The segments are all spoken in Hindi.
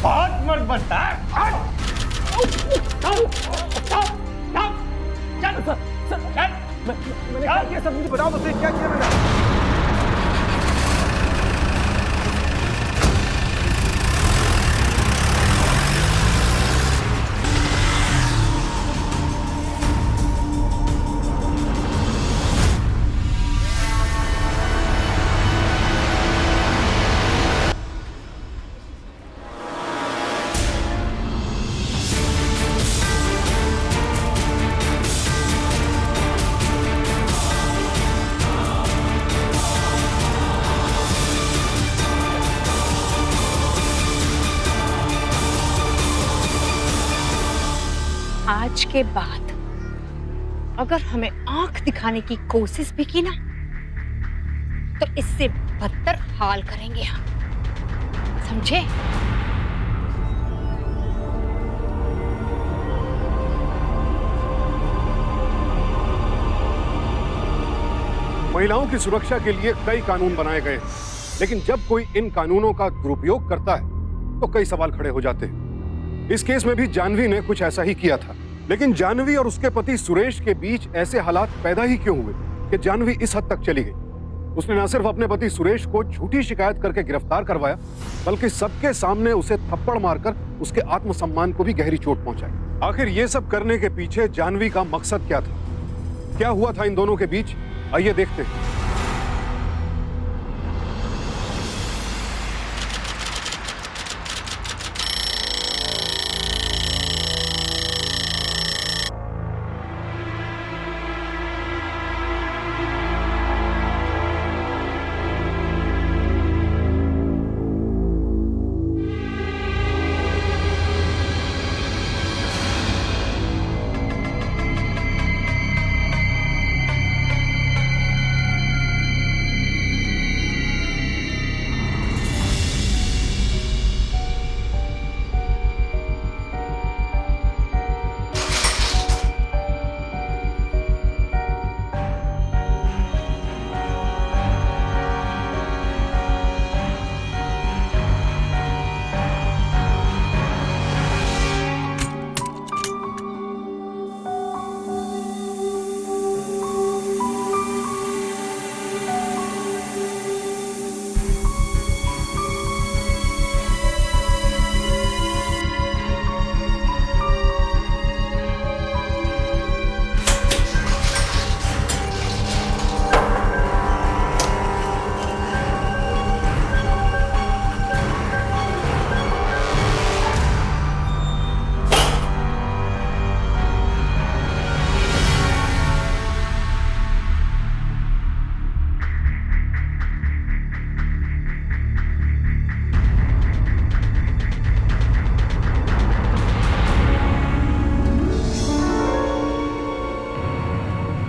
बहुत मर्द बनता है। मैंने क्या किया सब मुझे बताओ, मुझे क्या किया मैंने? आज के बाद अगर हमें आंख दिखाने की कोशिश भी की ना, तो इससे बदतर हाल करेंगे हम, समझे? महिलाओं की सुरक्षा के लिए कई कानून बनाए गए हैं, लेकिन जब कोई इन कानूनों का दुरुपयोग करता है तो कई सवाल खड़े हो जाते हैं। इस केस में भी जानवी ने कुछ ऐसा ही किया था, लेकिन जानवी और उसके पति सुरेश के बीच ऐसे हालात पैदा ही क्यों हुए कि जानवी इस हद तक चली गई? उसने न सिर्फ अपने पति सुरेश को झूठी शिकायत करके गिरफ्तार करवाया, बल्कि सबके सामने उसे थप्पड़ मारकर उसके आत्मसम्मान को भी गहरी चोट पहुंचाई। आखिर ये सब करने के पीछे जानवी का मकसद क्या था? क्या हुआ था इन दोनों के बीच? आइए देखते हैं।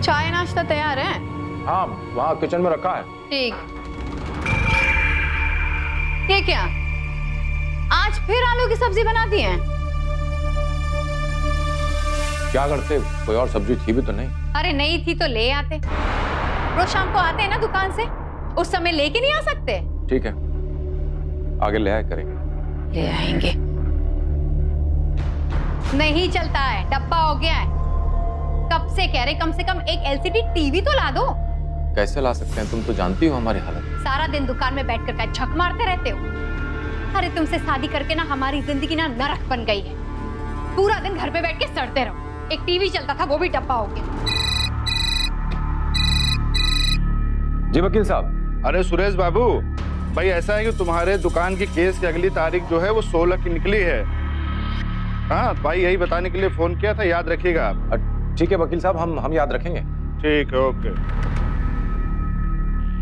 चाय नाश्ता तैयार है? हाँ, वहाँ किचन में रखा है। ठीक। ये क्या, आज फिर आलू की सब्जी बनाती हैं? क्या करते, कोई और सब्जी थी भी तो नहीं? अरे नहीं थी तो ले आते। रोज शाम को आते हैं ना दुकान से, उस समय लेके नहीं आ सकते? ठीक है, आगे ले आए करेंगे। ले आएंगे। नहीं चलता है, डब्बा हो गया है। कब से कह रहे कम से कम एक एलसीडी टीवी तो ला दो। कैसे ला सकते हैं, तुम तो जानती हो हमारी हालत। सारा दिन दुकान में बैठकर क्या छक मारते रहते हो? अरे तुमसे शादी करके ना हमारी जिंदगी ना नरक बन गई है। पूरा दिन घर पे बैठ के सड़ते रहो। एक टीवी चलता था, वो भी डब्बा हो गया। जी वकील साहब। अरे सुरेश बाबू, भाई ऐसा है कि तुम्हारे दुकान की केस की अगली तारीख जो है वो 16 की निकली है। हाँ भाई, यही बताने के लिए फोन किया था, याद रखिएगा आप। ठीक है वकील साहब, हम याद रखेंगे। ठीक है, ओके।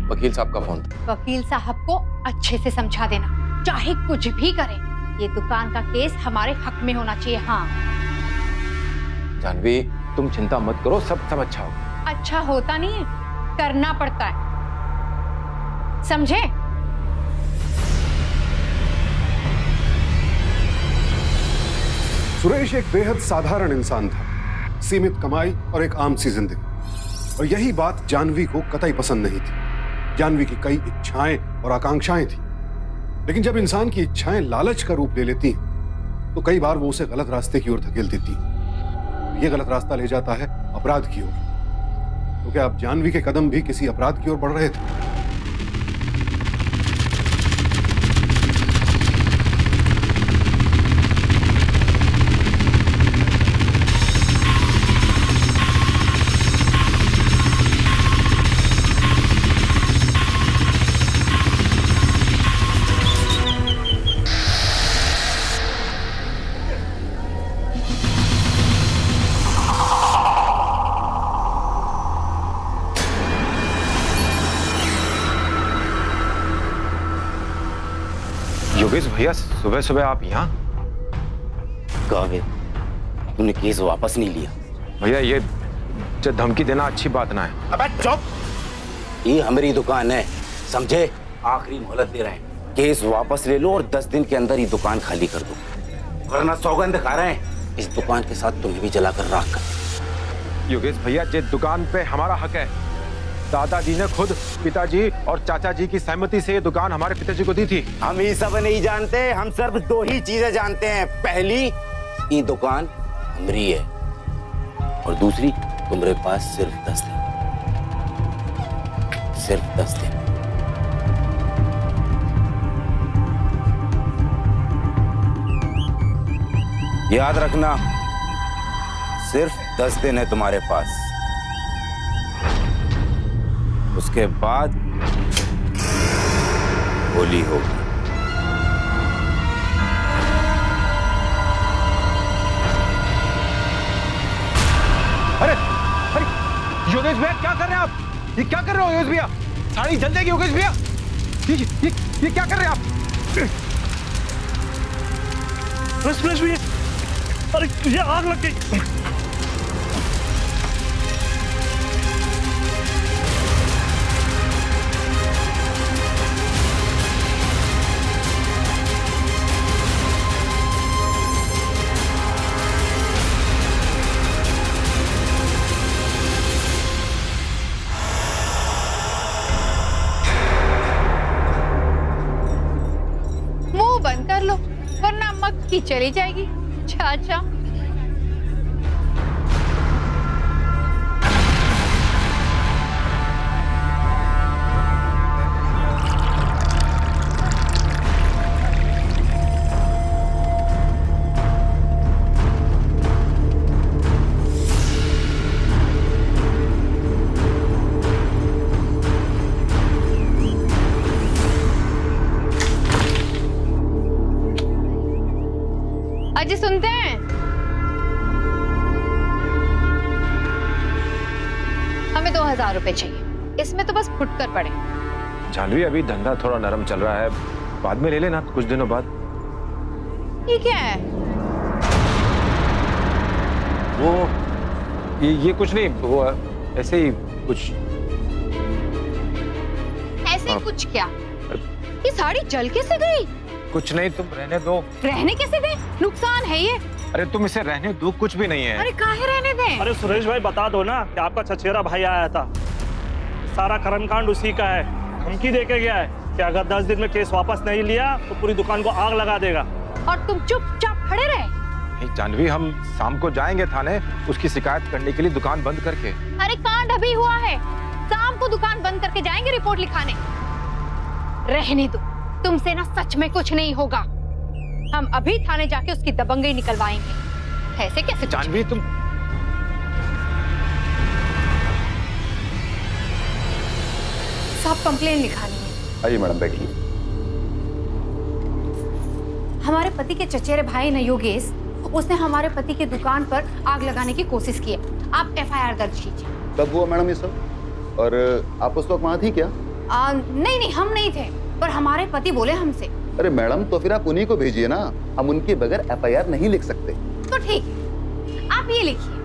वकील साहब का फोन था। वकील साहब को अच्छे से समझा देना, चाहे कुछ भी करें, ये दुकान का केस हमारे हक में होना चाहिए। हाँ जानवी, तुम चिंता मत करो, सब अच्छा होगा। अच्छा होता नहीं है, करना पड़ता है, समझे? सुरेश एक बेहद साधारण इंसान था, सीमित कमाई और एक आम सी जिंदगी, और यही बात जानवी को कतई पसंद नहीं थी। जानवी की कई इच्छाएं और आकांक्षाएं थी, लेकिन जब इंसान की इच्छाएं लालच का रूप ले लेती हैं, तो कई बार वो उसे गलत रास्ते की ओर धकेल देती हैं। ये गलत रास्ता ले जाता है अपराध की ओर। तो क्या अब जानवी के कदम भी किसी अपराध की ओर बढ़ रहे थे? योगेश भैया, सुबह सुबह आप यहाँ? काबिल, तूने केस वापस नहीं लिया। भैया ये धमकी देना अच्छी बात ना है। अबे चुप! ये हमारी दुकान है, समझे? आखिरी मोहलत दे रहे हैं। केस वापस ले लो और 10 दिन के अंदर ये दुकान खाली कर दो, वरना सौगंध खा रहे हैं इस दुकान के साथ तुम्हें भी जलाकर राख कर। योगेश भैया, ये दुकान पे हमारा हक है। दादाजी ने खुद पिताजी और चाचा जी की सहमति से ये दुकान हमारे पिताजी को दी थी। हम ये सब नहीं जानते, हम सिर्फ 2 ही चीजें जानते हैं। पहली, ये दुकान हमारी है, और दूसरी, तुम्हारे पास सिर्फ 10 दिन, सिर्फ 10 दिन। याद रखना, सिर्फ 10 दिन है तुम्हारे पास। उसके बाद होली होगी। अरे अरे योगेश भैया, क्या कर रहे हैं आप? ये क्या कर रहे हो योगेश भैया? साड़ी जल जाएगी योगेश भैया। ये क्या कर रहे हैं आप? बस भैया, अरे तुझे आग लग गई। बंद कर लो, वरना मक्खी चली जाएगी। चाचा, अजय सुनते हैं? हमें 2000 रुपए चाहिए, इसमें तो बस फुटकर पड़े। जानवी, अभी धंधा थोड़ा नरम चल रहा है, बाद में ले लेना कुछ दिनों बाद। ये क्या है? वो ये कुछ नहीं, वो ऐसे ही कुछ। ऐसे ही कुछ क्या? ये साड़ी जल कैसे गई? कुछ नहीं, तुम रहने दो। रहने कैसे दे? नुकसान है ये। अरे तुम इसे रहने दो, कुछ भी नहीं है। अरे काहे रहने दें? अरे सुरेश भाई, बता दो ना कि आपका चचेरा भाई आया था, सारा कर्मकांड उसी का है। धमकी देके गया है कि अगर 10 दिन में केस वापस नहीं लिया तो पूरी दुकान को आग लगा देगा। और तुम चुपचाप खड़े रहे? नहीं जानवी, हम शाम को जाएंगे थाने उसकी शिकायत करने के लिए, दुकान बंद करके। अरे कांड अभी हुआ है, शाम को दुकान बंद करके जाएंगे रिपोर्ट लिखाने। रहने दो, तुमसे ना सच में कुछ नहीं होगा। हम अभी थाने जाके उसकी दबंगई निकलवाएंगे। ऐसे कैसे? जानवी तुम साहब, कंप्लेन लिखानी है। आइए मैडम, बैठिए। हमारे पति के चचेरे भाई ने योगेश, उसने हमारे पति की दुकान पर आग लगाने की कोशिश की है। आप FIR दर्ज कीजिए। कब हुआ मैडम ये सब? और आप उस वक्त वहाँ थी क्या? नहीं, हम नहीं थे, पर हमारे पति बोले हमसे। अरे मैडम, तो फिर आप उन्हीं को भेजिए ना, हम उनके बगैर FIR नहीं लिख सकते। तो ठीक है, आप ये लिखिए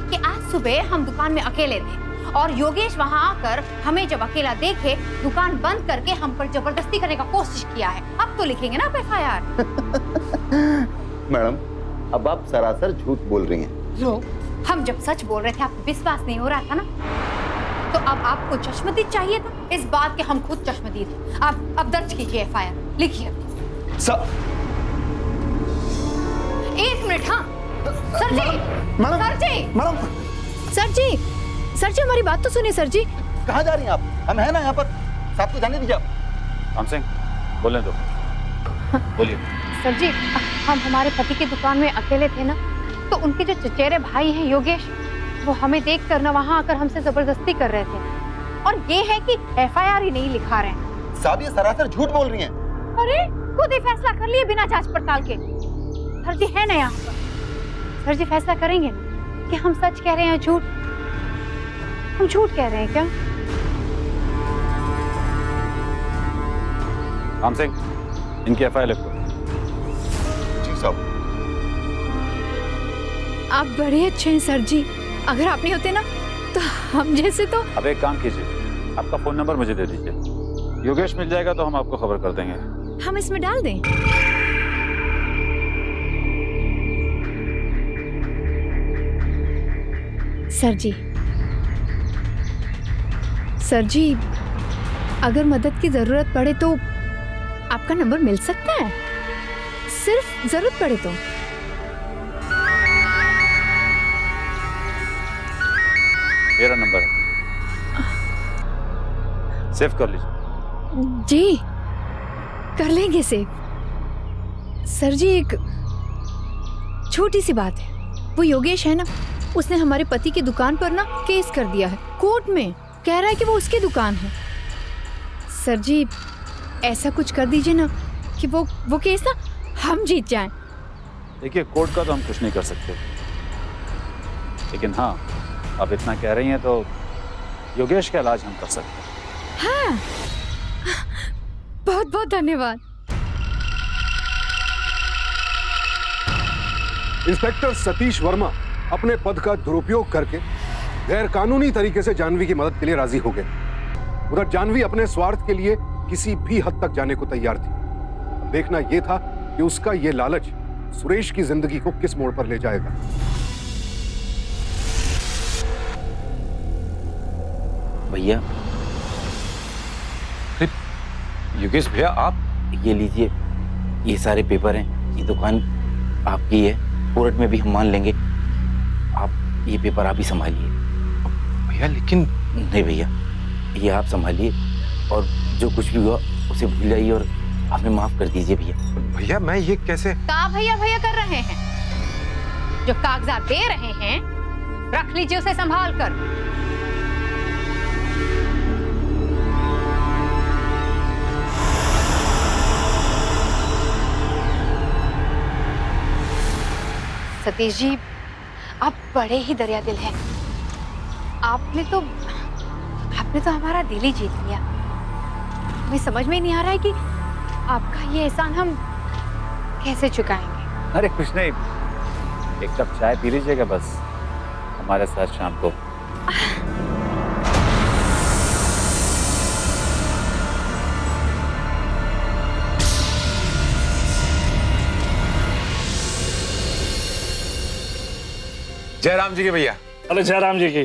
कि आज सुबह हम दुकान में अकेले थे और योगेश वहां आकर हमें जब अकेला देखे, दुकान बंद करके हम पर जबरदस्ती करने का कोशिश किया है। अब तो लिखेंगे ना आप FIR। मैडम, अब आप सरासर झूठ बोल रही हैं। लो, हम जब सच बोल रहे थे आपको विश्वास नहीं हो रहा था ना, तो अब आपको चश्मदीद चाहिए था। इस बात के हम खुद चश्मदीद हैं। आप अब दर्ज कीजिए FIR, लिखिए। एक मिनट। हाँ सर जी, मैडम, सर जी, मैडम, सर जी, सर जी हमारी बात तो सुनिए सर जी। कहाँ जा रही हैं आप? हम हैं ना यहाँ पर, साथ को जाने दीजिए आप। राम सिंह, बोलने दो, बोलिए। सर जी, हम हमारे पति की दुकान में अकेले थे ना, तो उनके जो चचेरे भाई हैं योगेश, वो हमें देख कर ना वहाँ आकर हमसे जबरदस्ती कर रहे थे, और ये है कि FIR ही नहीं लिखा रहे हैं। साहब ये सरासर झूठ बोल रही हैं। अरे खुद ही फैसला कर लिए बिना जांच पड़ताल के। सर जी है ना यहाँ पर, सर जी फैसला करेंगे ना कि हम सच कह रहे हैं झूठ, हम झूठ कह रहे हैं क्या? राम सिंह, इनकी FIR लिख दो। जी साहब। आप बड़े अच्छे हैं सर जी, अगर आप नहीं होते ना तो हम जैसे तो। अब एक काम कीजिए, आपका फोन नंबर मुझे दे दीजिए, योगेश मिल जाएगा तो हम आपको खबर कर देंगे। हम इसमें डाल दें? सर जी, सर जी अगर मदद की जरूरत पड़े तो आपका नंबर मिल सकता है, सिर्फ जरूरत पड़े तो। मेरा नंबर है, सेव कर लीजिए। जी कर लेंगे सेव। सर जी एक छोटी सी बात है, वो योगेश है ना, उसने हमारे पति की दुकान पर ना केस कर दिया है कोर्ट में, कह रहा है कि वो उसकी दुकान है। सर जी ऐसा कुछ कर दीजिए ना कि वो केस ना हम जीत जाएं। देखिए, कोर्ट का तो हम कुछ नहीं कर सकते, लेकिन हाँ आप इतना कह रही हैं तो योगेश का इलाज हम कर सकते हैं। हाँ बहुत बहुत धन्यवाद। इंस्पेक्टर सतीश वर्मा अपने पद का दुरुपयोग करके गैर कानूनी तरीके से जानवी की मदद के लिए राजी हो गए। उधर जानवी अपने स्वार्थ के लिए किसी भी हद तक जाने को तैयार थी। देखना यह था कि उसका यह लालच सुरेश की जिंदगी को किस मोड़ पर ले जाएगा। भैया, योगेश भैया, आप ये लीजिए, ये सारे पेपर हैं, ये दुकान आपकी है, कोर्ट में भी हम मान लेंगे। आप ये पेपर आप ही संभालिए। भैया लेकिन। नहीं भैया, ये आप संभालिए, और जो कुछ भी हुआ उसे भूल जाइए और हमें माफ कर दीजिए भैया। भैया मैं ये कैसे? का भैया भैया कर रहे हैं, जो कागजात दे रहे हैं रख लीजिए उसे संभाल कर। सतीश जी आप बड़े ही दरिया दिल हैं। आपने तो हमारा दिल ही जीत लिया। हमें समझ में नहीं आ रहा है कि आपका ये एहसान हम कैसे चुकाएंगे। अरे कुछ नहीं, एक कप चाय पी लीजिएगा बस हमारे साथ शाम को। जयराम जी के भैया। अरे जयराम जी की।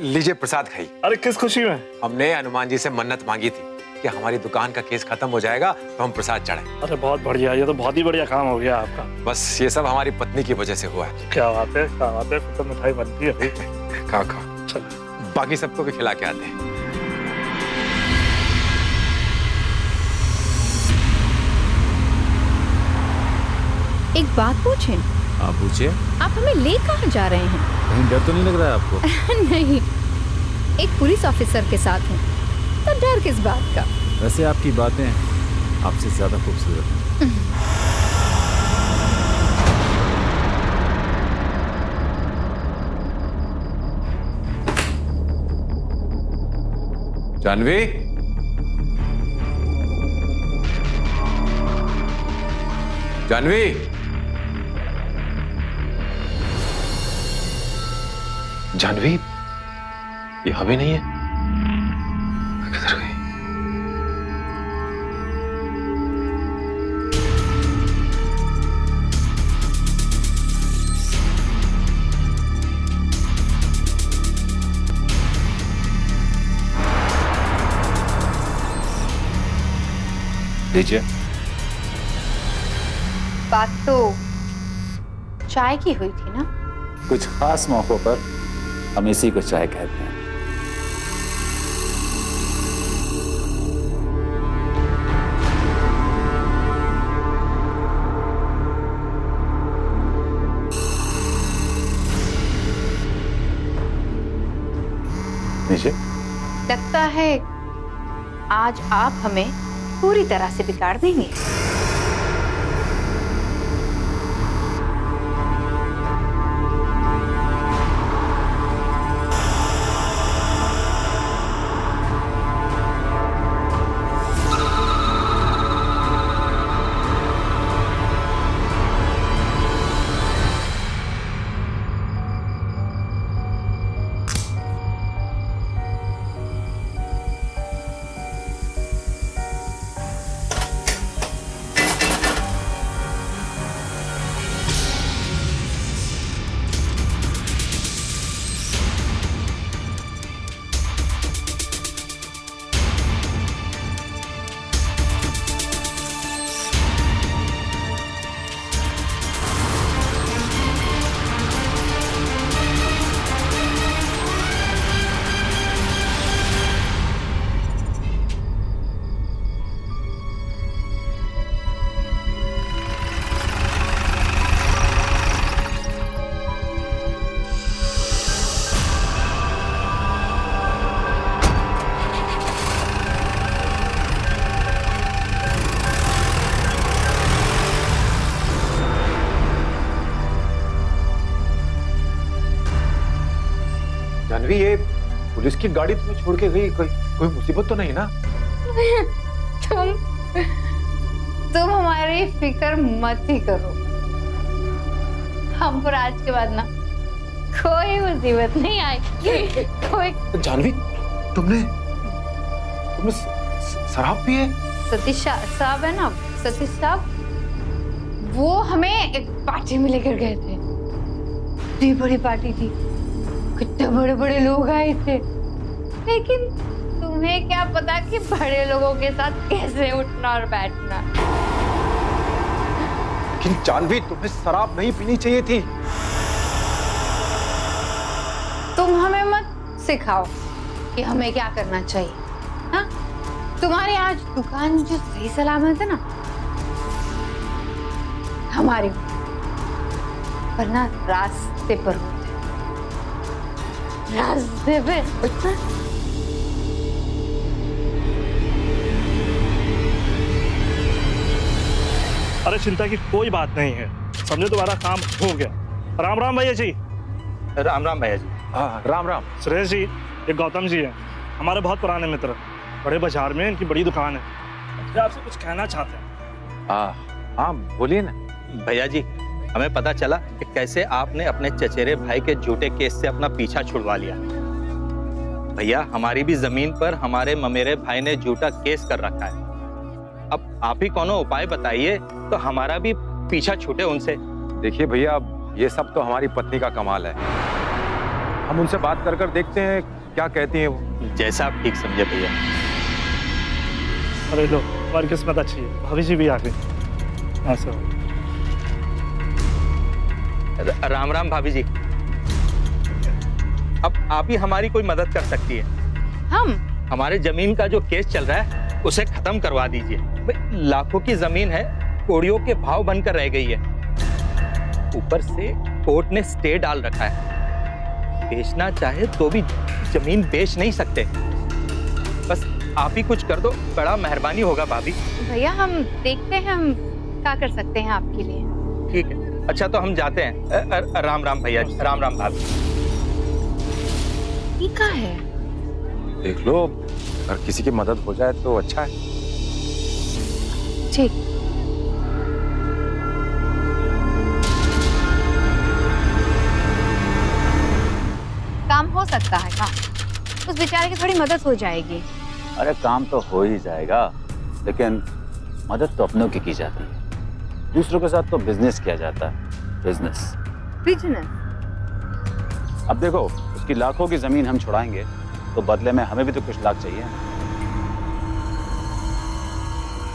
लीजिए प्रसाद खाइए। अरे किस खुशी में? हमने हनुमान जी से मन्नत मांगी थी कि हमारी दुकान का केस खत्म हो जाएगा तो हम प्रसाद चढ़ाएं। अरे बहुत बढ़िया, ये तो बहुत ही बढ़िया काम हो गया आपका। बस ये सब हमारी पत्नी की वजह से हुआ है। क्या बात है, क्या बात है, तो मिठाई बनती है भाई। खाओ खाओ, चलो बाकी सबको भी खिला के आते हैं। एक बात पूछें? आप पूछिए। आप हमें ले कहाँ जा रहे हैं? कहीं डर तो नहीं लग रहा है आपको? नहीं, एक पुलिस ऑफिसर के साथ हैं, तो डर किस बात का? वैसे आपकी बातें आपसे ज्यादा खूबसूरत हैं। जानवी, जानवी, जानवी, यहाँ भी नहीं है। किधर गई? लीजिए। बात तो चाय की हुई थी ना? कुछ खास मौकों पर हम इसी को चाय कहते हैं। नीचे लगता है आज आप हमें पूरी तरह से बिगाड़ देंगे। जानवी, ये पुलिस की गाड़ी तुम्हें छोड़ के गई, कोई मुसीबत तो नहीं ना? तुम हमारी फिक्र मत ही करो। हम पर आज के बाद ना कोई मुसीबत नहीं आएगी। कोई जानवी, तुमने शराब पी है? सतीश साहब है ना, सतीश साहब, वो हमें एक पार्टी में लेकर गए थे। इतनी बड़ी पार्टी थी, कितने बड़े बड़े लोग आए थे, लेकिन तुम्हें क्या पता कि बड़े लोगों के साथ कैसे उठना और बैठना। लेकिन जानवी, तुम्हें शराब नहीं पीनी चाहिए थी। तुम हमें मत सिखाओ कि हमें क्या करना चाहिए। हाँ, तुम्हारी आज दुकान जो सही सलामत है ना, हमारी वरना रास्ते पर होते, रास्ते पे। अरे चिंता की कोई बात नहीं है, समझे, तुम्हारा काम हो गया। राम राम भैया जी। राम राम भैया जी। हाँ, राम राम। सुरेश जी, ये गौतम जी हैं, हमारे बहुत पुराने मित्र। बड़े बाजार में इनकी बड़ी दुकान है, ये आपसे कुछ कहना चाहते हैं। हाँ, बोलिए ना। भैया जी, हमें पता चला कि कैसे आपने अपने चचेरे भाई के झूठे केस से अपना पीछा छुड़वा लिया। भैया, हमारी भी जमीन पर हमारे ममेरे भाई ने झूठा केस कर रखा है। अब आप ही कोनो उपाय बताइए तो हमारा भी पीछा छूटे उनसे। देखिए भैया, ये सब तो हमारी पत्नी का कमाल है। हम उनसे बात कर देखते हैं क्या कहती हैं वो। जैसा आप ठीक समझे भैया। अरे लो, हमारी किस्मत अच्छी है, भाभी जी भी आ गई। हाँ सर। राम राम भाभी जी। अब आप ही हमारी कोई मदद कर सकती है। हम हमारे जमीन का जो केस चल रहा है उसे खत्म करवा दीजिए। लाखों की जमीन है, कोड़ियों के भाव बनकर रह गई है। ऊपर से कोर्ट ने स्टे डाल रखा है, बेचना चाहे तो भी जमीन बेच नहीं सकते। बस आप ही कुछ कर दो, बड़ा मेहरबानी होगा भाभी। भैया, हम देखते हैं हम क्या कर सकते हैं आपके लिए। ठीक है, अच्छा तो हम जाते हैं। राम राम भैया जी। राम राम भाभी। ये क्या है? देख लो, अगर किसी की मदद हो जाए तो अच्छा है। ठीक। काम हो सकता है का? उस बेचारे की थोड़ी मदद हो जाएगी। अरे काम तो हो ही जाएगा, लेकिन मदद तो अपनों की जाती है, दूसरों के साथ तो बिजनेस किया जाता है। Business business? अब देखो, उसकी लाखों की जमीन हम छुड़ाएंगे तो बदले में हमें भी तो कुछ लाख चाहिए।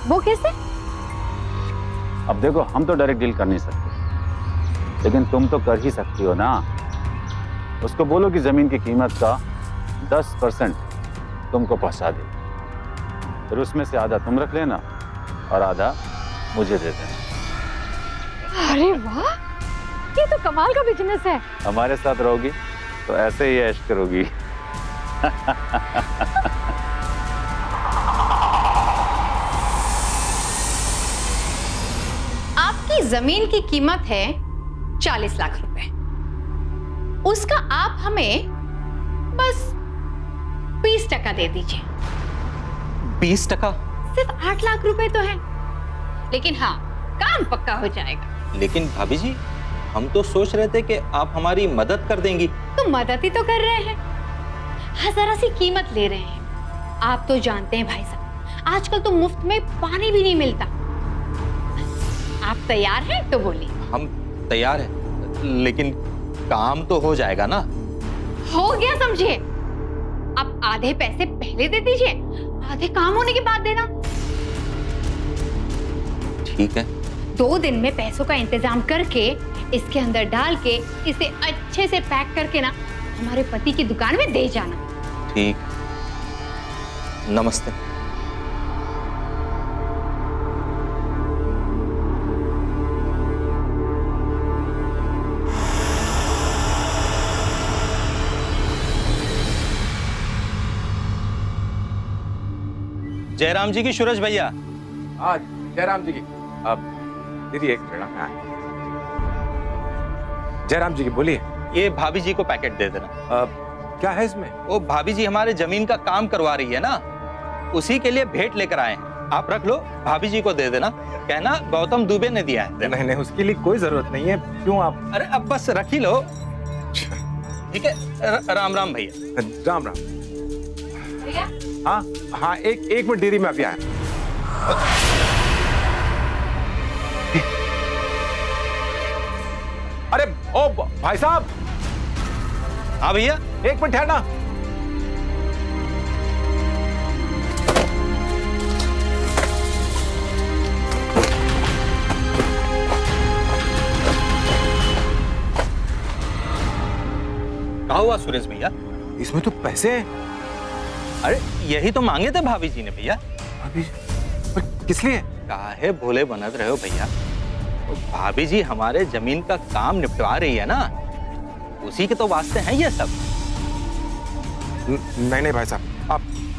वो कैसे? अब देखो, हम तो डायरेक्ट डील कर नहीं सकते, लेकिन तुम तो कर ही सकती हो ना। उसको बोलो कि जमीन की कीमत का 10% तुमको पहुंचा दे, फिर उसमें से आधा तुम रख लेना और आधा मुझे दे देना। अरे वाह, ये तो कमाल का बिजनेस है। हमारे साथ रहोगी तो ऐसे ही ऐश करोगी। आपकी जमीन की कीमत है 40 लाख रुपए। उसका आप हमें बस 20% दे दीजिए। 20%? सिर्फ 8 लाख रुपए तो है, लेकिन हाँ, काम पक्का हो जाएगा। लेकिन भाभी जी, हम तो सोच रहे थे कि आप हमारी मदद कर देंगी। तो मदद ही तो कर रहे हैं, हजारा सी कीमत ले रहे हैं। आप तो जानते हैं भाई साहब, आजकल तो मुफ्त में पानी भी नहीं मिलता। आप तैयार हैं तो बोलिए। हम तैयार हैं, लेकिन काम तो हो जाएगा ना? हो गया समझिए। आप आधे पैसे पहले दे दीजिए, आधे काम होने के बाद देना। ठीक है। 2 दिन में पैसों का इंतजाम करके इसके अंदर डाल के इसे अच्छे से पैक करके ना हमारे पति की दुकान में दे जाना। ठीक। नमस्ते। जयराम जी की सूरज भैया। हाँ जयराम जी की। अब दीदी एक मिनट। हाँ। जयराम जी की बोलिए। ये भाभी जी को पैकेट दे देना। क्या है इसमें? वो भाभी जी हमारे जमीन का काम करवा रही है ना, उसी के लिए भेंट लेकर आए हैं। आप रख लो, भाभी जी को दे देना, कहना गौतम दुबे ने दिया है। नहीं नहीं, उसके लिए कोई जरूरत नहीं है। क्यों आप? अरे अब बस रख ही लो। ठीक है। राम राम भैया। राम राम। हाँ हाँ, एक मिनट दीदी, मैं अभी आया। अरे ओ भाई साहब। हाँ भैया। एक मिनट ठहरना। क्या हुआ सुरेश भैया? इसमें तो पैसे हैं। अरे यही तो मांगे थे भाभी जी ने भैया। अभी पर किस लिए? काहे भोले बनत रहे हो भैया? तो भाभी जी हमारे जमीन का काम निपटवा रही है ना, उसी के तो वास्ते हैं ये सब। नहीं नहीं भाई साहब,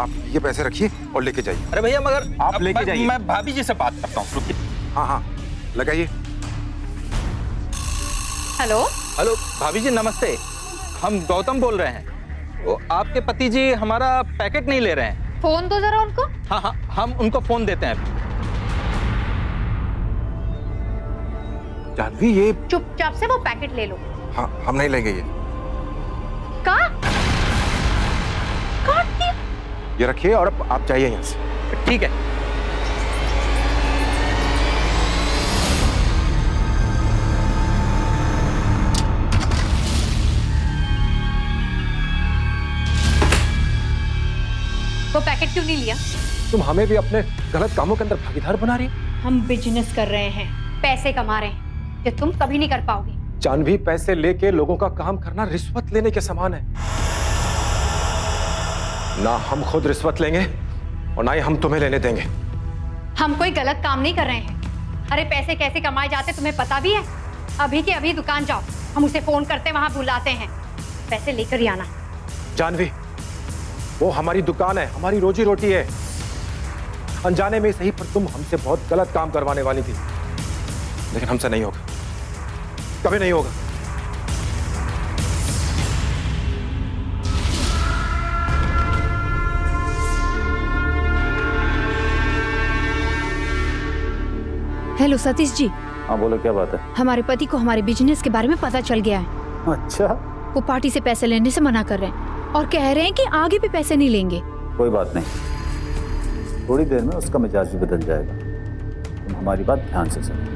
आप ये पैसे रखिए और लेके जाइए। अरे भैया मगर आप लेके जाइए। मैं भाभी जी से बात करता हूँ, रुकिए। हाँ हाँ, लगाइए। हेलो। हेलो भाभी जी नमस्ते, हम गौतम बोल रहे हैं। वो आपके पति जी हमारा पैकेट नहीं ले रहे हैं। फोन दो जरा उनको। हाँ हाँ, हम उनको फोन देते हैं। जानवी ये। चुपचाप से वो पैकेट ले लो। हाँ, हम नहीं लेंगे ये। काट दिया। ये रखिए और आप जाइए यहाँ से। ठीक है। वो पैकेट क्यों नहीं लिया? तुम हमें भी अपने गलत कामों के अंदर भागीदार बना रही है। हम बिजनेस कर रहे हैं, पैसे कमा रहे हैं, जो तुम कभी नहीं कर पाओगे। जानवी, पैसे लेके लोगों का काम करना रिश्वत लेने के समान है। ना हम खुद रिश्वत लेंगे और ना ही हम तुम्हें लेने देंगे। हम कोई गलत काम नहीं कर रहे हैं। अरे पैसे कैसे कमाए जाते तुम्हें पता भी है? अभी के अभी दुकान जाओ, हम उसे फोन करते वहां बुलाते हैं, पैसे लेकर ही आना। जानवी, वो हमारी दुकान है, हमारी रोजी रोटी है। अनजाने में सही, पर तुम हमसे बहुत गलत काम करवाने वाली थी, लेकिन हमसे नहीं होगा, कभी नहीं होगा। हेलो सतीश जी। हाँ बोलो, क्या बात है? हमारे पति को हमारे बिजनेस के बारे में पता चल गया है। अच्छा। वो पार्टी से पैसे लेने से मना कर रहे हैं और कह रहे हैं कि आगे भी पैसे नहीं लेंगे। कोई बात नहीं, थोड़ी देर में उसका मिजाज भी बदल जाएगा। तुम हमारी बात ध्यान से सुनो।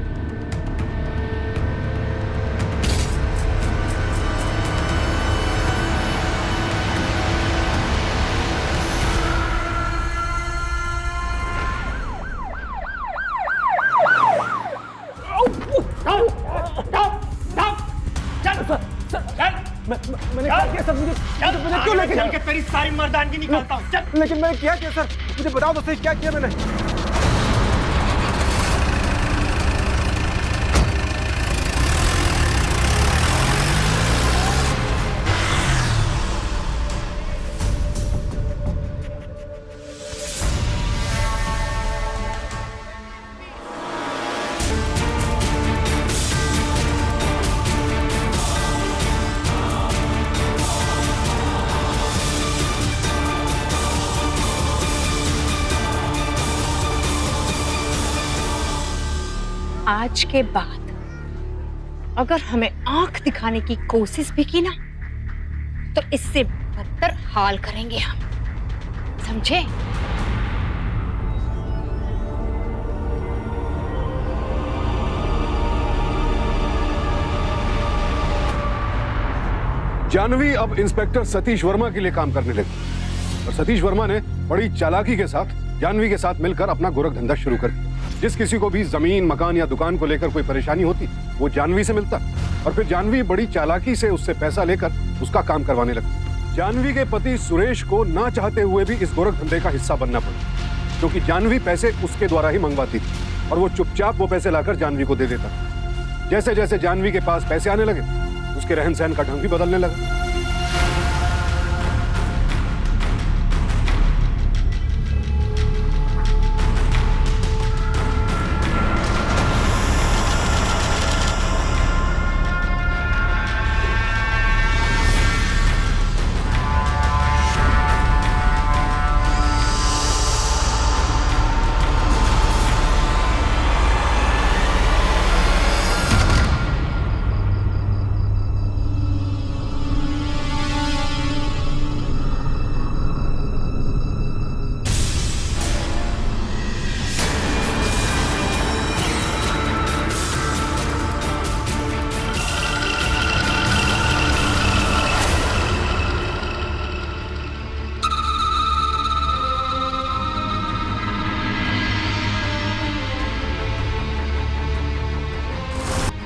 सर मुझे क्यों लेके जा रहे हो? तेरी सारी मर्दानगी निकालता हूँ। चल। लेकिन मैंने क्या किया सर? मुझे बताओ तो सही, क्या किया मैंने? आज के बाद अगर हमें आंख दिखाने की कोशिश भी की ना, तो इससे बदतर हाल करेंगे हम, समझे? जानवी अब इंस्पेक्टर सतीश वर्मा के लिए काम करने लगी और सतीश वर्मा ने बड़ी चालाकी के साथ जानवी के साथ मिलकर अपना गोरख धंधा शुरू कर दिया। जिस किसी को भी जमीन, मकान या दुकान को लेकर कोई परेशानी होती, वो जानवी से मिलता और फिर जानवी बड़ी चालाकी से उससे पैसा लेकर उसका काम करवाने लगती। जानवी के पति सुरेश को ना चाहते हुए भी इस गोरख धंधे का हिस्सा बनना पड़ा, क्योंकि जानवी पैसे उसके द्वारा ही मंगवाती थी और वो चुपचाप वो पैसे लाकर जानवी को दे देता। जैसे जैसे जानवी के पास पैसे आने लगे, उसके रहन सहन का ढंग भी बदलने लगा।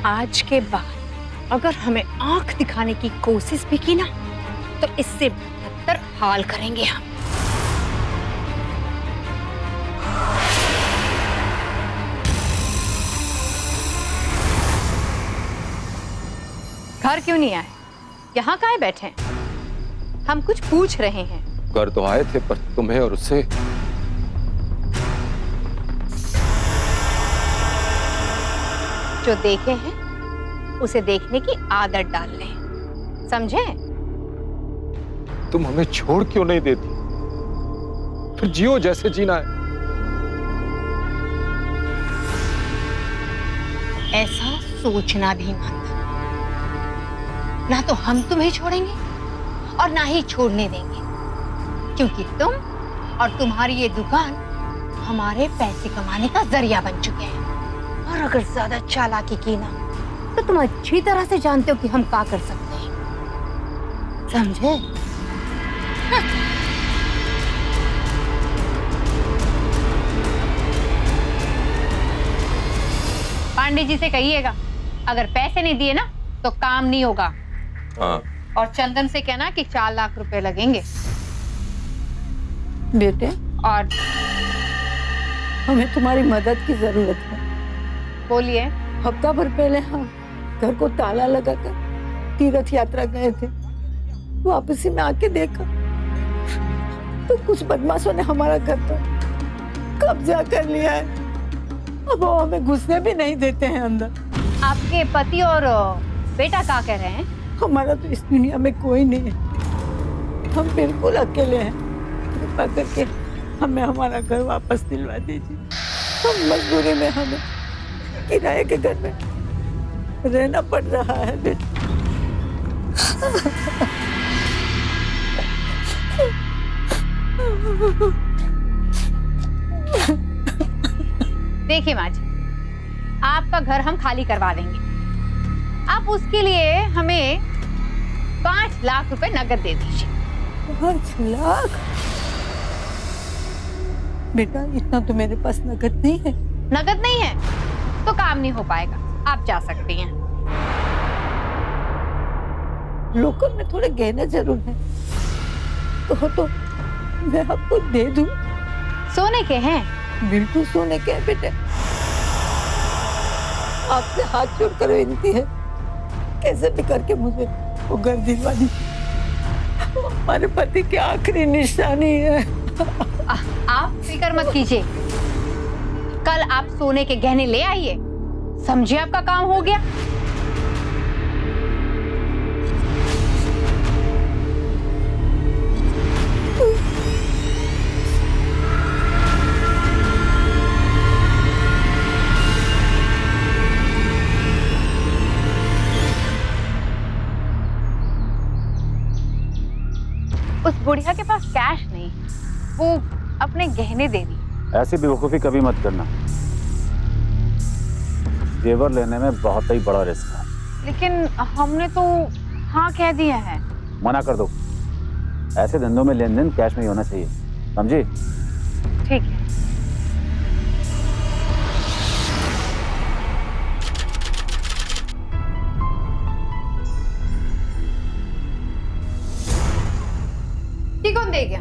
आज के बाद अगर हमें आंख दिखाने की कोशिश भी की ना, तो इससे बदतर हाल करेंगे हम। घर क्यों नहीं आए? यहाँ काहे बैठे हैं? हम कुछ पूछ रहे हैं। घर तो आए थे, पर तुम्हें और उससे जो देखे हैं उसे देखने की आदत डाल लें, समझे? तुम हमें छोड़ क्यों नहीं देती? फिर जियो जैसे जीना है। ऐसा सोचना भी मत। ना तो हम तुम्हें छोड़ेंगे और ना ही छोड़ने देंगे, क्योंकि तुम और तुम्हारी ये दुकान हमारे पैसे कमाने का जरिया बन चुके हैं। और अगर ज्यादा चालाकी की ना, तो तुम अच्छी तरह से जानते हो कि हम क्या कर सकते हैं, समझे? पांडे जी से कहिएगा, अगर पैसे नहीं दिए ना तो काम नहीं होगा। हाँ। और चंदन से कहना कि 4 लाख रुपए लगेंगे। बेटे, और हमें तुम्हारी मदद की जरूरत है। बोलिए। हफ्ता भर पहले हम घर को ताला लगाकर तीर्थ यात्रा गए थे। वापसी में आके देखा तो कुछ बदमाशों ने हमारा घर तो कब्जा कर लिया है। अब वो हमें घुसने भी नहीं देते हैं अंदर। आपके पति और बेटा क्या कह रहे हैं? हमारा तो इस दुनिया में कोई नहीं है, हम बिल्कुल अकेले हैं। कृपा करके हमें हमारा घर वापस दिलवा दीजिए। हम मजबूरी में हमें किराए के घर में रहना पड़ रहा है बेटा। देखिए माँ जी, आपका घर हम खाली करवा देंगे। आप उसके लिए हमें 5 लाख रुपए नकद दे दीजिए। 5 लाख? बेटा, इतना तो मेरे पास नकद नहीं है। नकद नहीं है तो काम नहीं हो पाएगा, आप जा सकती हैं। लोकल में थोड़े गहने जरूर हैं, तो मैं आपको दे दूं। सोने के हैं? बिल्कुल सोने के हैं बेटे। आपसे हाथ जोड़कर विनती है, कैसे भी करके मुझे वो घर दिलवा दीजिए। वो हमारे पति की आखिरी निशानी है। आप फिक्र मत कीजिए, कल आप सोने के गहने ले आइए, समझिए आपका काम हो गया। उस बुढ़िया के पास कैश नहीं, वो अपने गहने दे दी। ऐसी बेवकूफ़ी कभी मत करना, जेवर लेने में बहुत ही बड़ा रिस्क है। लेकिन हमने तो हाँ कह दिया है। मना कर दो, ऐसे धंधों में लेन देन कैश में ही होना चाहिए, समझी? ठीक है। ये कौन दे गया?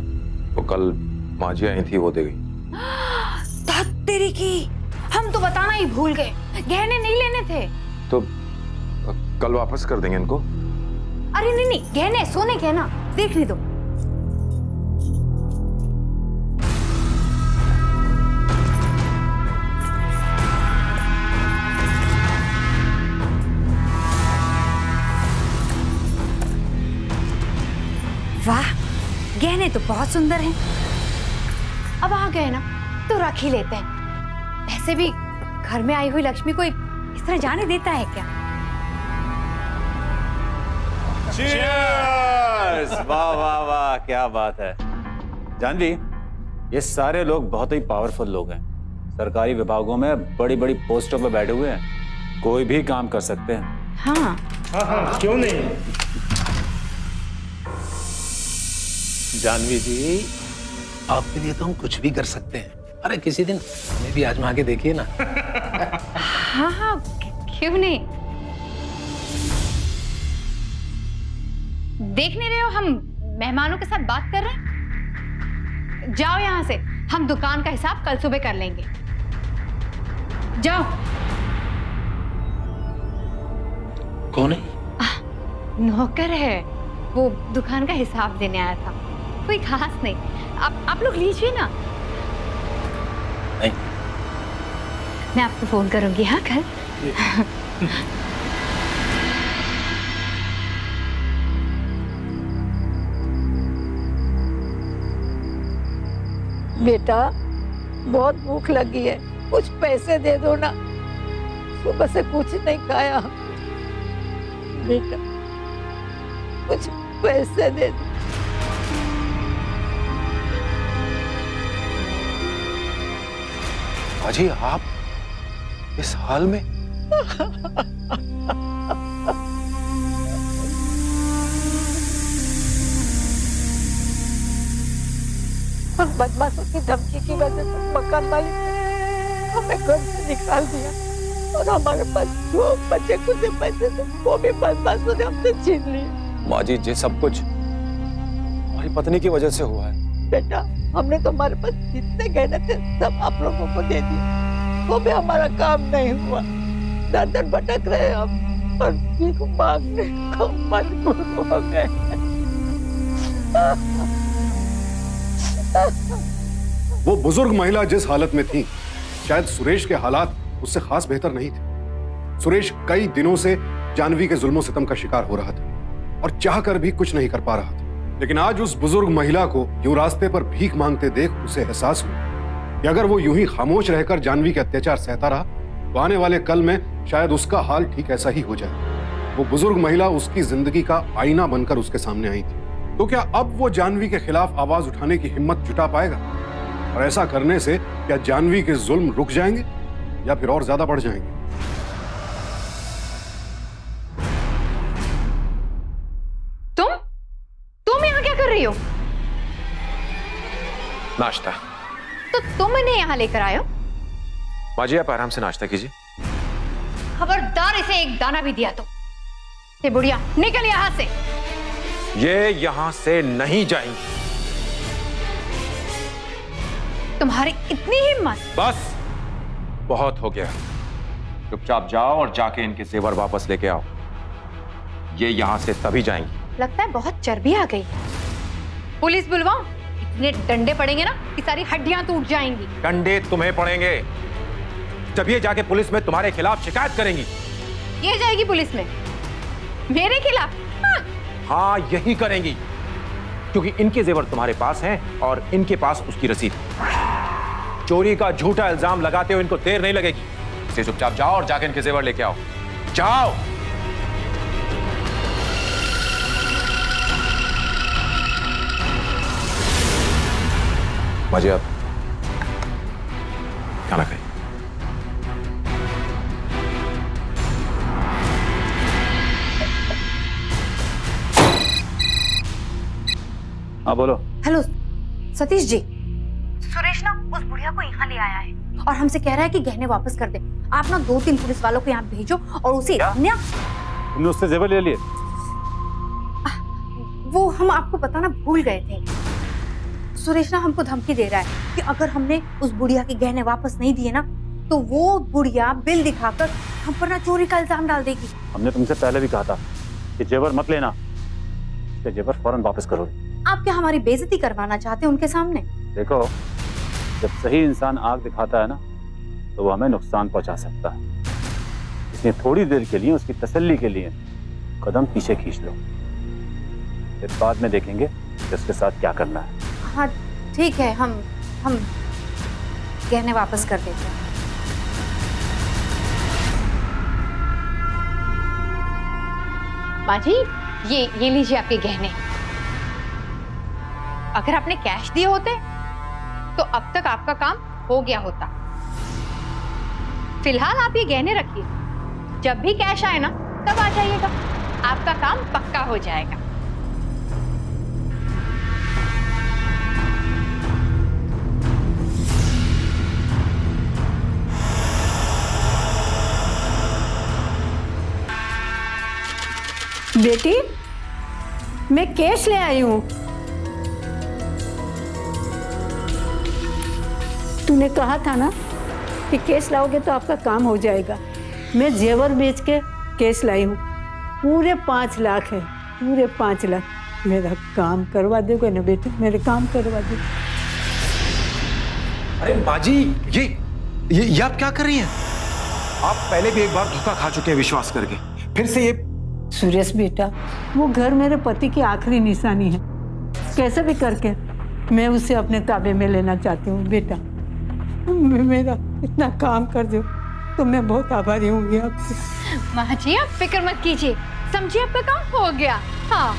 वो कल माजी आई थी, वो दे गई। तेरी की, हम तो बताना ही भूल गए, गहने नहीं लेने थे। तो कल वापस कर देंगे इनको। अरे नहीं, गहने सोने के ना, देख ली तो। वाह, गहने तो बहुत सुंदर हैं। अब आ गए ना तो रख ही लेते हैं। वैसे भी घर में आई हुई लक्ष्मी को इस तरह जाने देता है क्या? Cheers! वाह वाह वाह, क्या बात है। जानवी, ये सारे लोग बहुत ही पावरफुल लोग हैं, सरकारी विभागों में बड़ी बड़ी पोस्टों पर बैठे हुए हैं, कोई भी काम कर सकते हैं। हाँ हाँ, क्यों नहीं। जानवी जी, आपके लिए तो हम कुछ भी कर सकते हैं। अरे किसी दिन हमें भी आजमा के देखिए ना। हाँ, क्यों नहीं। देख नहीं रहे हो हम मेहमानों के साथ बात कर रहे हैं? जाओ यहां से, हम दुकान का हिसाब कल सुबह कर लेंगे। जाओ। कौन है? नौकर है, वो दुकान का हिसाब देने आया था, कोई खास नहीं। आप लोग लीजिए ना। नहीं, मैं आपको फोन करूंगी। हाँ, कल। बेटा, बहुत भूख लगी है, कुछ पैसे दे दो ना, सुबह से कुछ नहीं खाया। बेटा, कुछ पैसे दे दो। माजी, आप इस हाल में? बदमाशों की धमकी की वजह से मकान मालिक ने हमें घर से निकाल दिया, और हमारे पास जो बच्चे कुछ पैसे थे वो भी बदमाशों ने हमसे छीन लिए। माजी, ये सब कुछ हमारी पत्नी की वजह से हुआ है। बेटा, हमने तो हमारे पास जितने गहने थे सब आप लोगों को दे दिए, वो भी हमारा काम नहीं हुआ। दर दर भटक रहे हम और भीख मांगने को मजबूर हो गए। वो बुजुर्ग महिला जिस हालत में थी, शायद सुरेश के हालात उससे खास बेहतर नहीं थे। सुरेश कई दिनों से जानवी के जुल्मों सितम का शिकार हो रहा था और चाहकर भी कुछ नहीं कर पा रहा था। लेकिन आज उस बुजुर्ग महिला को यूं रास्ते पर भीख मांगते देख उसे एहसास हुआ कि अगर वो यूं ही खामोश रहकर जानवी के अत्याचार सहता रहा तो आने वाले कल में शायद उसका हाल ठीक ऐसा ही हो जाए। वो बुजुर्ग महिला उसकी जिंदगी का आईना बनकर उसके सामने आई थी, तो क्या अब वो जानवी के खिलाफ आवाज उठाने की हिम्मत जुटा पाएगा? और ऐसा करने से क्या जानवी के जुल्म रुक जाएंगे या फिर और ज्यादा बढ़ जाएंगे? तुम यहाँ क्या कर रही हो? नाश्ता। तो तुम इन्हें यहाँ लेकर आए हो? माजी, आप आराम से नाश्ता कीजिए। खबरदार इसे एक दाना भी दिया तो ये बुढ़िया निकल यहाँ से। ये यहां से नहीं जाएंगी। तुम्हारी इतनी हिम्मत? बस बहुत हो गया। चुपचाप जाओ और जाके इनके जेवर वापस लेके आओ। ये यहां से तभी जाएंगी। लगता है बहुत चर्बी आ गई। पुलिस बुलवाओ, इतने डंडे पड़ेंगे ना कि सारी हड्डियां टूट जाएंगी। डंडे तुम्हें पड़ेंगे जब ये जाके पुलिस में तुम्हारे खिलाफ शिकायत करेंगी। ये जाएगी पुलिस में मेरे खिलाफ? हाँ यही करेंगी, क्योंकि इनके जेवर तुम्हारे पास हैं और इनके पास उसकी रसीद। चोरी का झूठा इल्जाम लगाते हो इनको देर नहीं लगेगी। इसे चुपचाप जाओ और जाके इनके जेवर लेके आओ। जाओ। मजे आप खाना खाए। हाँ बोलो। हेलो सतीश जी, सुरेश ना उस बुढ़िया को यहाँ ले आया है और हमसे कह रहा है कि गहने वापस कर दे। आप ना 2-3 पुलिस वालों को यहाँ भेजो और उसे तुमने उससे जेवर ले लिए? वो हम आपको बताना भूल गए थे। सुरेश ना हमको धमकी दे रहा है कि अगर हमने उस बुढ़िया के गहने वापस नहीं दिए ना तो वो बुढ़िया बिल दिखाकर हम पर ना चोरी का इल्जाम डाल देगी। हमने तुमसे पहले भी कहा था कि जेवर मत लेना, उसके जेवर फौरन वापस करो। आप क्या हमारी बेइज्जती करवाना चाहते हैं उनके सामने? देखो, जब सही इंसान आग दिखाता है ना तो वो हमें नुकसान पहुंचा सकता है, इसलिए थोड़ी देर के लिए उसकी तसल्ली के लिए कदम पीछे खींच लो, फिर बाद में देखेंगे कि उसके साथ क्या करना है। हाँ ठीक है, हम गहने वापस कर देते हैं। माँ जी, ये लीजिए आपके गहने। अगर आपने कैश दिए होते तो अब तक आपका काम हो गया होता। फिलहाल आप ये गहने रखिए, जब भी कैश आए ना तब आ जाइएगा, आपका काम पक्का हो जाएगा। बेटी, मैं कैश ले आई हूँ। तूने कहा था ना कि कैश लाओगे तो आपका काम हो जाएगा। मैं जेवर बेच के कैश लाई हूँ, पूरे 5 लाख है, पूरे 5 लाख। मेरा काम करवा दोगे ना बेटी? मेरे काम करवा दो। अरे बाजी, ये आप क्या कर रही हैं? आप पहले भी एक बार धोखा खा चुके हैं विश्वास करके, फिर से ये। सुरेश बेटा, वो घर मेरे पति की आखिरी निशानी है। कैसे भी करके मैं उसे अपने ताबे में लेना चाहती हूँ बेटा। मेरा इतना काम कर दो तो मैं बहुत आभारी होंगी आपसे। माँ जी आप फिक्र मत कीजिए, समझिए आपका काम हो गया। हाँ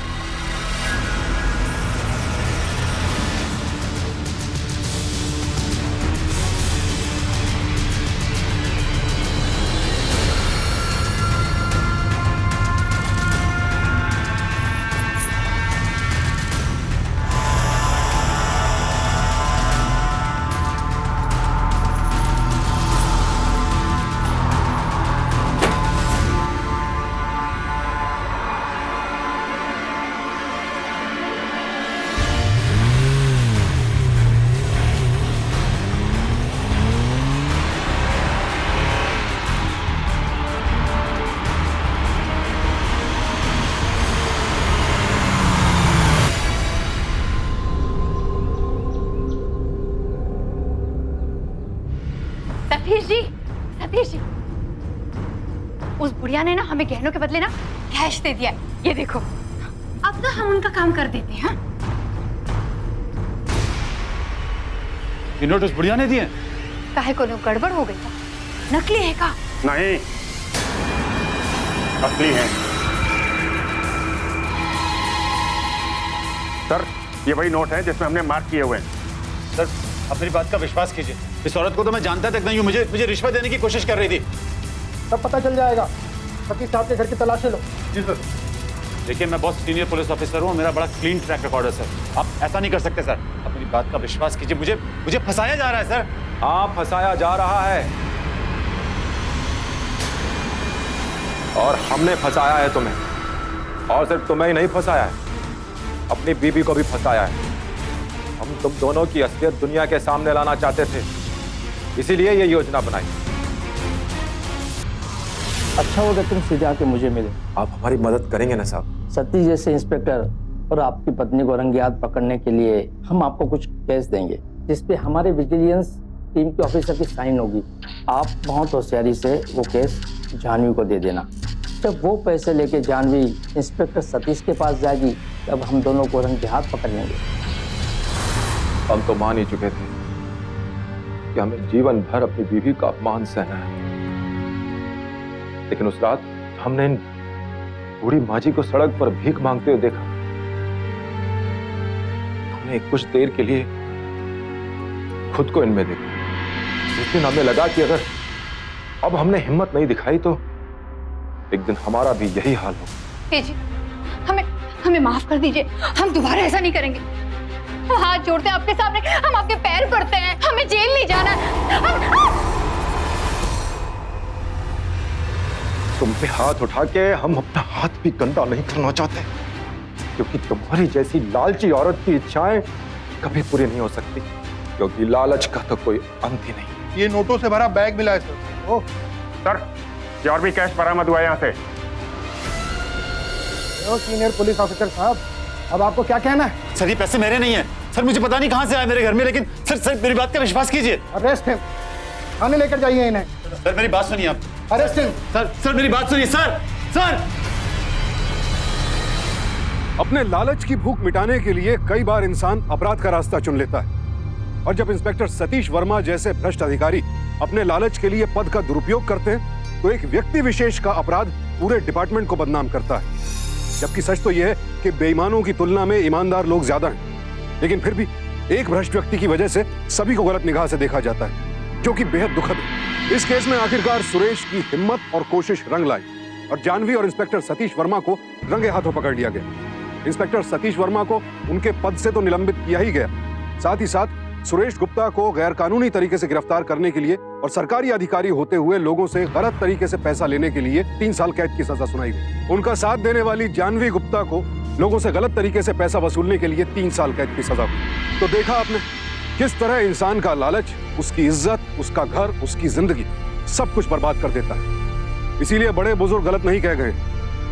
सतीश जी, उस बुढ़िया ने ना हमें गहनों के बदले ना कैश दे दिया। ये देखो, अब ना हम उनका काम कर देते हैं। ये नोट उस बुढ़िया ने दिए? काहे को गड़बड़ हो गई था? नकली है का? नहीं, असली है। सर, ये वही नोट है जिसमें हमने मार्क किए हुए हैं। सर, आप मेरी बात का विश्वास कीजिए, इस औरत को तो मैं जानता तक नहीं हूँ। मुझे रिश्वत देने की कोशिश कर रही थी। सब पता चल जाएगा। सतीश साहब के घर की तलाशी लो। जी सर। देखिए, मैं बहुत सीनियर पुलिस ऑफिसर हूँ, मेरा बड़ा क्लीन ट्रैक रिकॉर्ड है सर। आप ऐसा नहीं कर सकते सर, आप मेरी बात का विश्वास कीजिए। मुझे फंसाया जा रहा है सर। हाँ, फंसाया जा रहा है और हमने फंसाया है तुम्हें। और सिर्फ तुम्हें ही नहीं फंसाया है, अपनी बीबी को भी फंसाया है। हम तुम दोनों की असलियत दुनिया के सामने लाना चाहते थे, इसीलिए ये योजना बनाई। अच्छा होगा तुम सीधे आके मुझे मिले। आप हमारी मदद करेंगे ना साहब? सतीश जैसे इंस्पेक्टर और आपकी पत्नी को रंगे हाथ पकड़ने के लिए हम आपको कुछ केस देंगे, जिसपे हमारे विजिलेंस टीम के ऑफिसर की साइन होगी। आप बहुत होशियारी से वो केस जानवी को दे देना। जब वो पैसे लेके जानवी इंस्पेक्टर सतीश के पास जाएगी, तब हम दोनों को रंगे हाथ पकड़ लेंगे। हम तो मान ही चुके थे कि हमें जीवन भर अपनी बीवी का अपमान सहना है, लेकिन उस रात हमने इन बूढ़ी माँ जी को सड़क पर भीख मांगते हुए देखा। हमने कुछ देर के लिए खुद को इनमें देखा। उस दिन हमें लगा कि अगर अब हमने हिम्मत नहीं दिखाई तो एक दिन हमारा भी यही हाल हो। जी, हमें माफ कर दीजिए, हम दोबारा ऐसा नहीं करेंगे। हम हाथ जोड़ते हैं आपके सामने, हम आपके पैर पड़ते हैं, हमें जेल नहीं जाना। तुम पे हाथ उठा के हम अपना हाथ भी गंदा नहीं करना चाहते, क्योंकि तुम्हारी जैसी लालची औरत की इच्छाएं कभी पूरी नहीं हो सकती, क्योंकि लालच का तो कोई अंत ही नहीं। ये नोटों से भरा बैग मिला है सर। ओ सर, ये और भी कैश बरामद हुआ है यहाँ से। सीनियर पुलिस ऑफिसर साहब, अब आपको क्या कहना है? सर ये पैसे मेरे नहीं है सर, मुझे पता नहीं कहां से आए मेरे घर में, लेकिन सर मेरी बात का विश्वास कीजिए। अरेस्ट है, थाने लेकर जाइए इन्हें। सर मेरी बात सुनिए आप। अरेस्ट है। सर मेरी बात सुनिए सर। अपने लालच की भूख मिटाने के लिए कई बार इंसान अपराध का रास्ता चुन लेता है, और जब इंस्पेक्टर सतीश वर्मा जैसे भ्रष्ट अधिकारी अपने लालच के लिए पद का दुरुपयोग करते हैं, तो एक व्यक्ति विशेष का अपराध पूरे डिपार्टमेंट को बदनाम करता है। जबकि सच तो यह है कि बेईमानों की तुलना में ईमानदार लोग ज्यादा हैं, लेकिन फिर भी एक भ्रष्ट व्यक्ति की वजह से सभी को गलत निगाह से देखा जाता है, जो कि बेहद दुखद है। इस केस में आखिरकार सुरेश की हिम्मत और कोशिश रंग लाई, और जानवी और इंस्पेक्टर सतीश वर्मा को रंगे हाथों पकड़ लिया गया। इंस्पेक्टर सतीश वर्मा को उनके पद से तो निलंबित किया ही गया, साथ ही साथ सुरेश गुप्ता को गैरकानूनी तरीके से गिरफ्तार करने के लिए और सरकारी अधिकारी होते हुए लोगों से गलत तरीके से पैसा लेने के लिए 3 साल कैद की सजा सुनाई गई। उनका साथ देने वाली जानवी गुप्ता को लोगों से गलत तरीके से पैसा वसूलने के लिए 3 साल कैद की सजा हुई। तो देखा आपने किस तरह इंसान का लालच उसकी इज्जत, उसका घर, उसकी जिंदगी सब कुछ बर्बाद कर देता है। इसीलिए बड़े बुजुर्ग गलत नहीं कह गए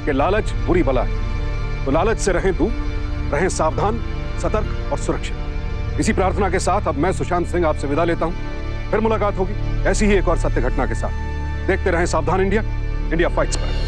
कि लालच बुरी बला है। तो लालच से रहें दूर, रहें सावधान, सतर्क और सुरक्षित। इसी प्रार्थना के साथ अब मैं सुशांत सिंह आपसे विदा लेता हूं। फिर मुलाकात होगी ऐसी ही एक और सत्य घटना के साथ। देखते रहें सावधान इंडिया, इंडिया फाइट्स पर।